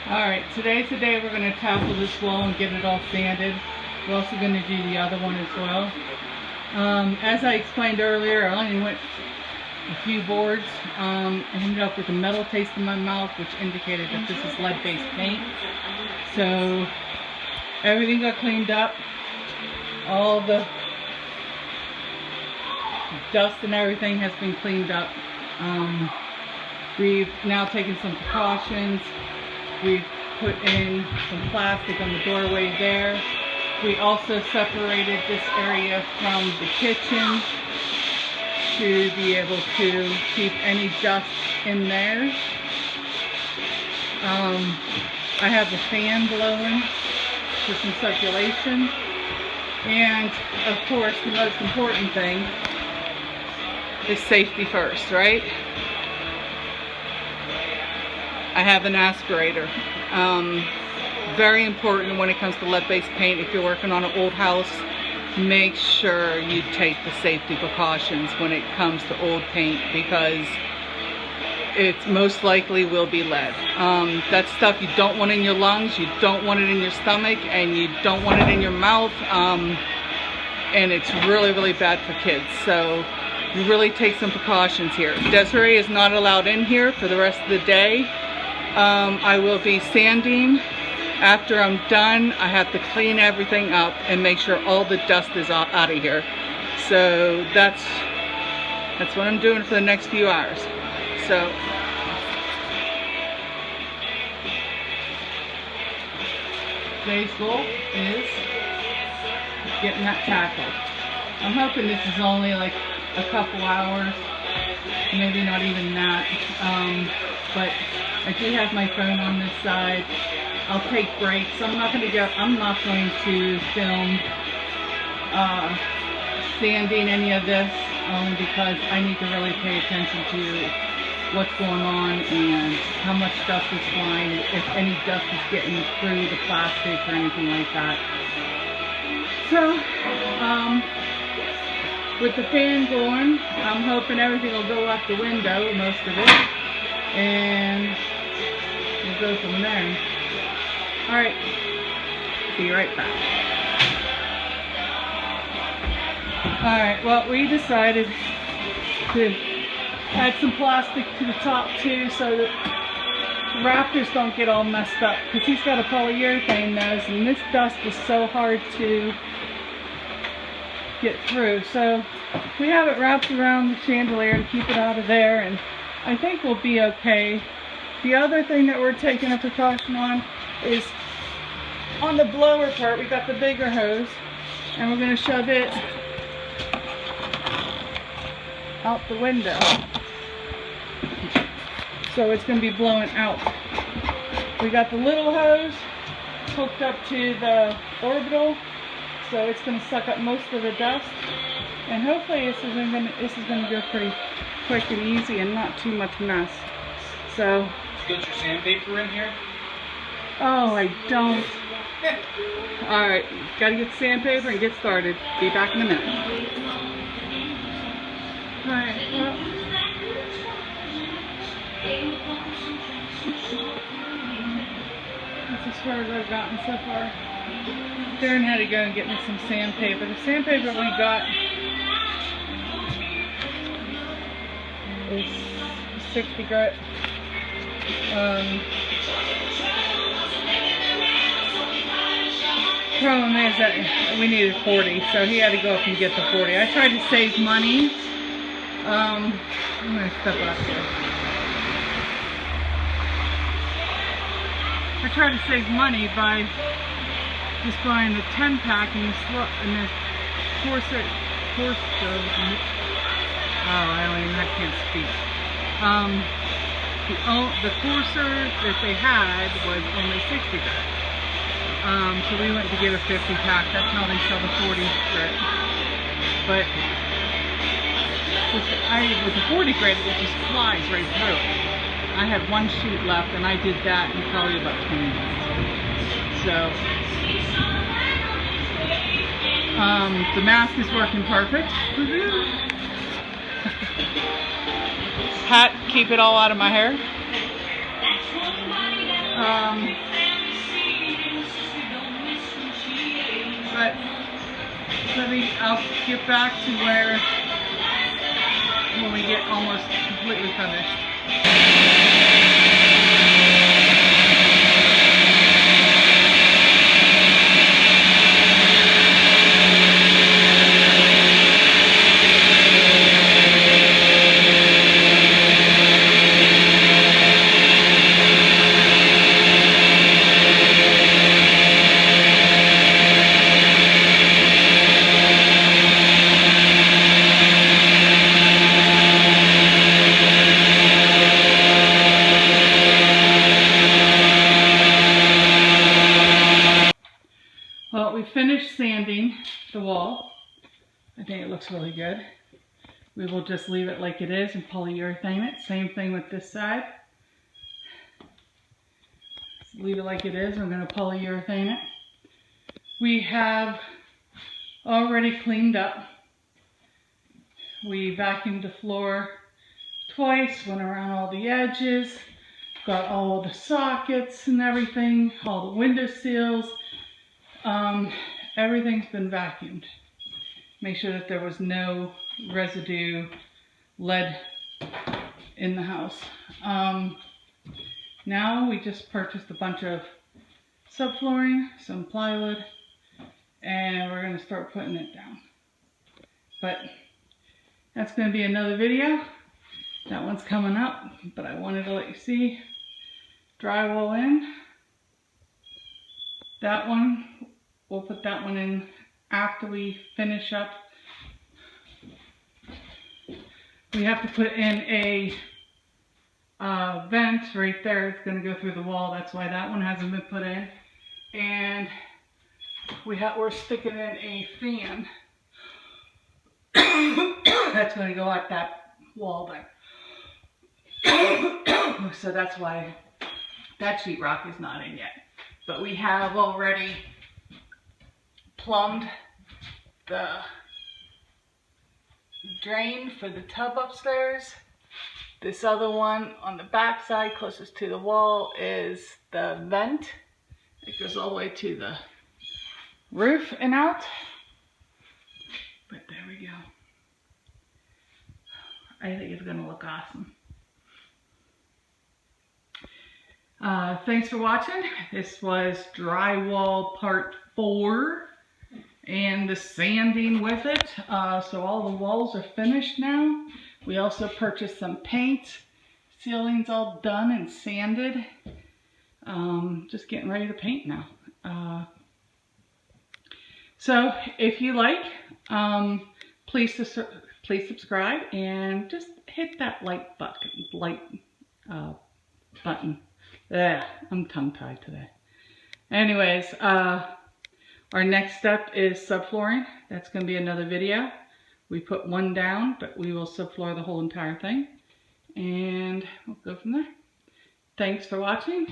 Alright, today's the day we're going to tackle this wall and get it all sanded. We're also going to do the other one as well. As I explained earlier, I only went a few boards. I ended up with a metal taste in my mouth, which indicated that this is lead-based paint. So everything got cleaned up. All the dust and everything has been cleaned up. We've now taken some precautions. We've put in some plastic on the doorway there. We also separated this area from the kitchen to be able to keep any dust in there. I have the fan blowing for some circulation. And of course, the most important thing is safety first, right? I have an aspirator. Very important when it comes to lead-based paint. If you're working on an old house, make sure you take the safety precautions when it comes to old paint, because it most likely will be lead. That's stuff you don't want in your lungs, you don't want it in your stomach, and you don't want it in your mouth. And it's really, really bad for kids. So you really take some precautions here. Desiree is not allowed in here for the rest of the day. I will be sanding. After I'm done, I have to clean everything up and make sure all the dust is out of here. So that's what I'm doing for the next few hours. So today's goal is getting that tackled. I'm hoping this is only like a couple hours, maybe not even that. But I do have my phone on this side. I'll take breaks. I'm not going to film sanding any of this, only because I need to really pay attention to what's going on and how much dust is flying, if any dust is getting through the plastic or anything like that. So, with the fan going, I'm hoping everything will go out the window, most of it, and we'll go from there. Alright, be right back. Alright, well, we decided to add some plastic to the top too, so that the rafters don't get all messed up, because he's got a polyurethane nose and this dust is so hard to get through. So we have it wrapped around the chandelier to keep it out of there, and I think we'll be okay. The other thing that we're taking a precaution on is on the blower part. We got the bigger hose and we're going to shove it out the window, so it's going to be blowing out. We got the little hose hooked up to the orbital, so it's going to suck up most of the dust, and hopefully this is going to go pretty quick and easy and not too much mess. So you got your sandpaper in here? Oh, I don't. Alright, gotta get the sandpaper and get started. Be back in a minute. Alright, well, that's as far as I've gotten so far. Darren had to go and get me some sandpaper. The sandpaper we got is 60 grit. Problem is that we needed 40, so he had to go up and get the 40. I tried to save money. I'm going to step out here. I tried to save money by just buying the 10 pack and the Corsair. I can't speak. The Corsair that they had was only 60 grit. So we went to get a 50 pack. That's how they sell the 40 grit. But with the 40 grit, it just flies right through. I had one sheet left, and I did that in probably about 20 minutes. So the mask is working perfect. Hat, keep it all out of my hair. But I'll get back to when we get almost completely finished. Well, we finished sanding the wall. I think it looks really good. We will just leave it like it is and polyurethane it. Same thing with this side. Just leave it like it is. I'm going to polyurethane it. We have already cleaned up. We vacuumed the floor twice, went around all the edges, got all the sockets and everything, all the window seals. Everything's been vacuumed. Make sure that there was no residue lead in the house. Now we just purchased a bunch of subflooring, some plywood, and we're going to start putting it down. But that's going to be another video. That one's coming up, but I wanted to let you see drywall in. That one, we'll put that one in after we finish up. We have to put in a vent right there. It's going to go through the wall. That's why that one hasn't been put in. And we're sticking in a fan. That's going to go at that wall there. So that's why that sheetrock is not in yet. But we have already plumbed the drain for the tub upstairs. This other one on the back side closest to the wall is the vent. It goes all the way to the roof and out. But there we go. I think it's going to look awesome. Thanks for watching. This was drywall part 4 and the sanding with it. So all the walls are finished now. We also purchased some paint. Ceiling's all done and sanded. Just getting ready to paint now. So if you like, please subscribe and just hit that like button. I'm tongue-tied today. Anyways, our next step is subflooring. That's going to be another video. We put one down, but we will subfloor the whole entire thing. And we'll go from there. Thanks for watching.